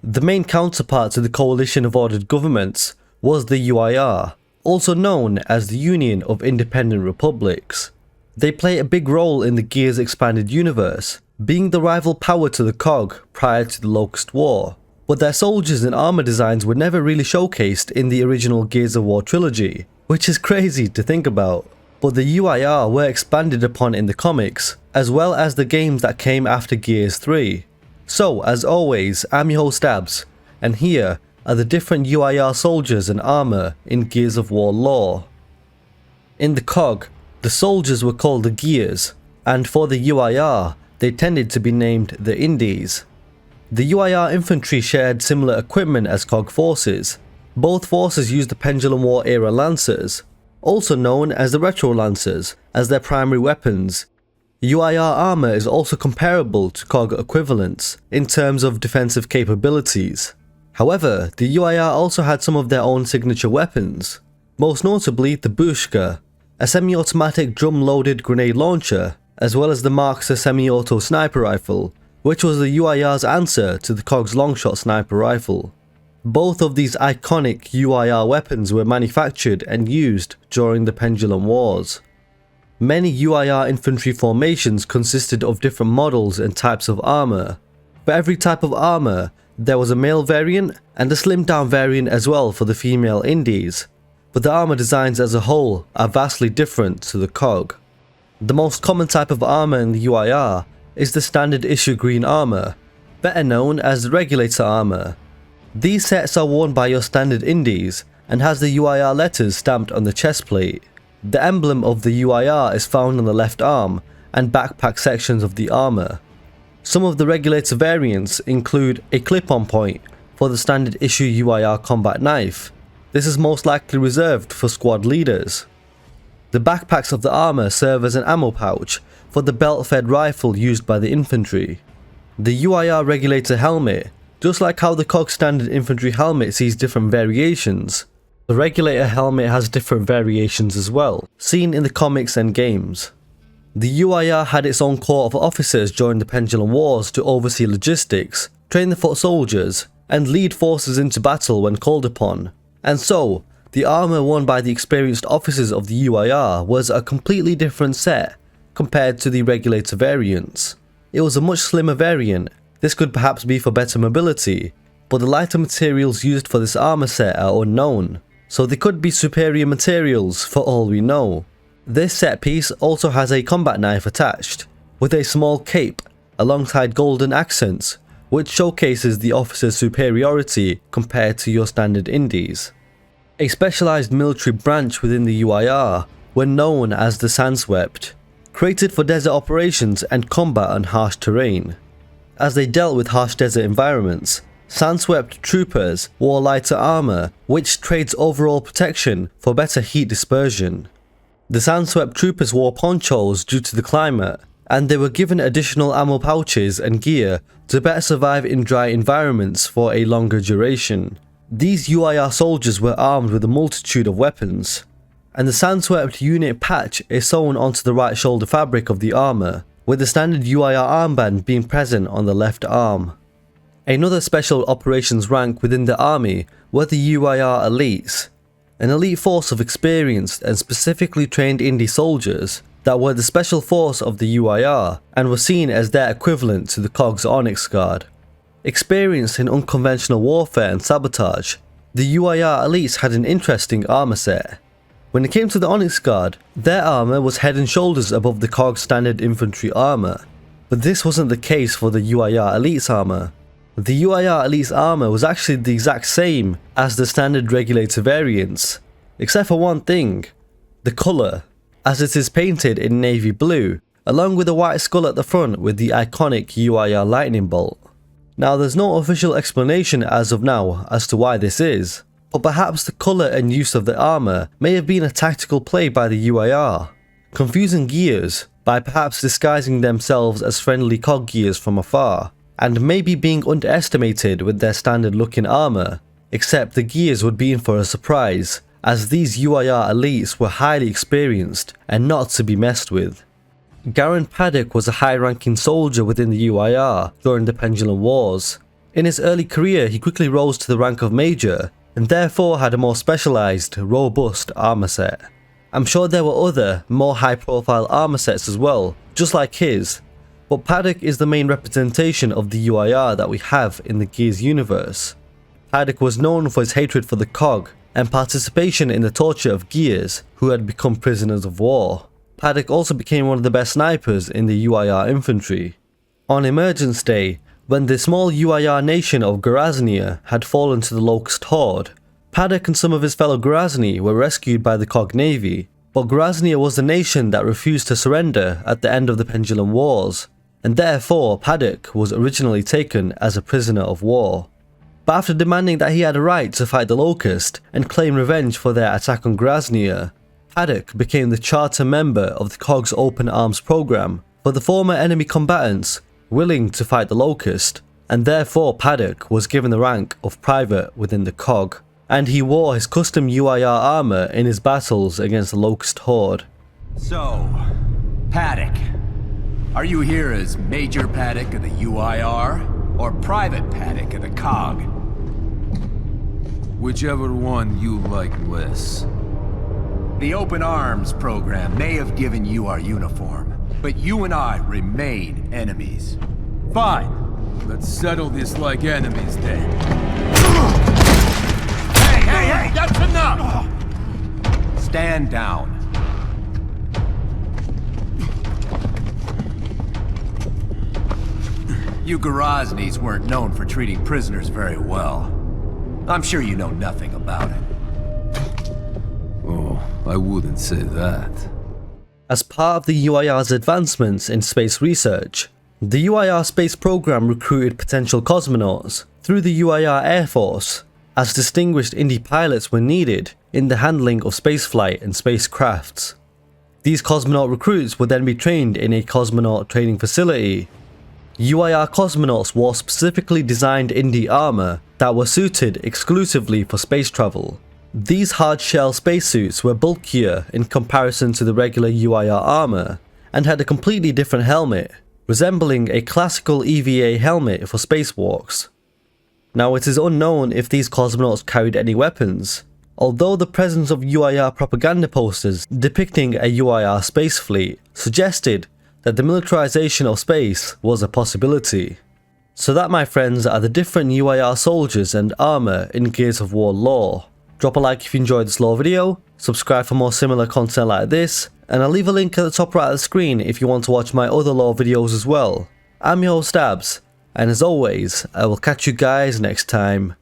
The main counterpart to the coalition of ordered governments was the UIR, also known as the Union of Independent Republics. They play a big role in the Gears expanded universe, being the rival power to the COG prior to the Locust War, but their soldiers and armor designs were never really showcased in the original Gears of War trilogy, which is crazy to think about. But the UIR were expanded upon in the comics, as well as the games that came after Gears 3. So, as always, I'm your host Abz, and here are the different UIR soldiers and armor in Gears of War lore. In the COG, the soldiers were called the Gears, and for the UIR, they tended to be named the Indies. The UIR infantry shared similar equipment as COG forces. Both forces used the Pendulum War era Lancers, also known as the Retro Lancers, as their primary weapons. UIR armor is also comparable to COG equivalents in terms of defensive capabilities. However, the UIR also had some of their own signature weapons, most notably the Bushka, a semi-automatic drum-loaded grenade launcher, as well as the Markster semi-auto sniper rifle, which was the UIR's answer to the COG's longshot sniper rifle. Both of these iconic UIR weapons were manufactured and used during the Pendulum Wars. Many UIR infantry formations consisted of different models and types of armor. For every type of armor, there was a male variant and a slimmed down variant as well for the female Indies, but the armor designs as a whole are vastly different to the COG. The most common type of armor in the UIR is the standard issue green armor, better known as the regulator armor. These sets are worn by your standard Indies and has the UIR letters stamped on the chest plate. The emblem of the UIR is found on the left arm and backpack sections of the armor. Some of the regulator variants include a clip-on point for the standard issue UIR combat knife. This is most likely reserved for squad leaders. The backpacks of the armor serve as an ammo pouch for the belt-fed rifle used by the infantry. The UIR regulator helmet, just like how the COG standard infantry helmet sees different variations, the regulator helmet has different variations as well, seen in the comics and games. The UIR had its own corps of officers during the Pendulum Wars to oversee logistics, train the foot soldiers, and lead forces into battle when called upon. And so, the armor worn by the experienced officers of the UIR was a completely different set compared to the regulator variants. It was a much slimmer variant. This could perhaps be for better mobility, but the lighter materials used for this armor set are unknown, so they could be superior materials for all we know. This set piece also has a combat knife attached, with a small cape alongside golden accents, which showcases the officer's superiority compared to your standard Indies. A specialized military branch within the UIR were known as the Sandswept, created for desert operations and combat on harsh terrain. As they dealt with harsh desert environments, Sandswept troopers wore lighter armor, which trades overall protection for better heat dispersion. The Sandswept troopers wore ponchos due to the climate, and they were given additional ammo pouches and gear to better survive in dry environments for a longer duration. These UIR soldiers were armed with a multitude of weapons, and the Sandswept unit patch is sewn onto the right shoulder fabric of the armor, with the standard UIR armband being present on the left arm. Another special operations rank within the army were the UIR elites, an elite force of experienced and specifically trained Indie soldiers that were the special force of the UIR and were seen as their equivalent to the COG's Onyx Guard. Experienced in unconventional warfare and sabotage, the UIR elites had an interesting armor set. When it came to the Onyx Guard, their armor was head and shoulders above the COG standard infantry armor, but this wasn't the case for the UIR elites armor. The UIR elites armor was actually the exact same as the standard regulator variants, except for one thing: the colour, as it is painted in navy blue, along with a white skull at the front with the iconic UIR lightning bolt. Now, there's no official explanation as of now as to why this is, but perhaps the colour and use of the armour may have been a tactical play by the UIR, confusing Gears by perhaps disguising themselves as friendly COG Gears from afar, and maybe being underestimated with their standard looking armour, except the Gears would be in for a surprise, as these UIR elites were highly experienced and not to be messed with. Paduk was a high-ranking soldier within the UIR during the Pendulum Wars. In his early career, he quickly rose to the rank of Major, and therefore had a more specialised, robust armour set. I'm sure there were other, more high profile armour sets as well, just like his, but Paduk is the main representation of the UIR that we have in the Gears universe. Paduk was known for his hatred for the COG, and participation in the torture of Gears, who had become prisoners of war. Paduk also became one of the best snipers in the UIR infantry. On Emergence Day, when the small UIR nation of Goraznia had fallen to the Locust Horde, Paduk and some of his fellow Gorazni were rescued by the COG Navy, but Goraznia was the nation that refused to surrender at the end of the Pendulum Wars, and therefore Paduk was originally taken as a prisoner of war. But after demanding that he had a right to fight the Locust and claim revenge for their attack on Goraznia, Paduk became the charter member of the COG's Open Arms program for the former enemy combatants willing to fight the Locust, and therefore Paduk was given the rank of private within the COG, and he wore his custom UIR armour in his battles against the Locust Horde. So, Paduk, are you here as Major Paduk of the UIR, or Private Paduk of the COG? Whichever one you like less. The Open Arms program may have given you our uniform, but you and I remain enemies. Fine. Let's settle this like enemies then. Hey, that's enough! Stand down. You Goraznis weren't known for treating prisoners very well. I'm sure you know nothing about it. Oh, I wouldn't say that. As part of the UIR's advancements in space research, the UIR space program recruited potential cosmonauts through the UIR Air Force, as distinguished indie pilots were needed in the handling of spaceflight and spacecrafts. These cosmonaut recruits would then be trained in a cosmonaut training facility. UIR cosmonauts wore specifically designed indie armour that were suited exclusively for space travel. These hard-shell spacesuits were bulkier in comparison to the regular UIR armour, and had a completely different helmet, resembling a classical EVA helmet for spacewalks. Now, it is unknown if these cosmonauts carried any weapons, although the presence of UIR propaganda posters depicting a UIR space fleet suggested that the militarization of space was a possibility. So that, my friends, are the different UIR soldiers and armour in Gears of War lore. Drop a like if you enjoyed this lore video, subscribe for more similar content like this, and I'll leave a link at the top right of the screen if you want to watch my other lore videos as well. I'm your host Abz, and as always, I will catch you guys next time.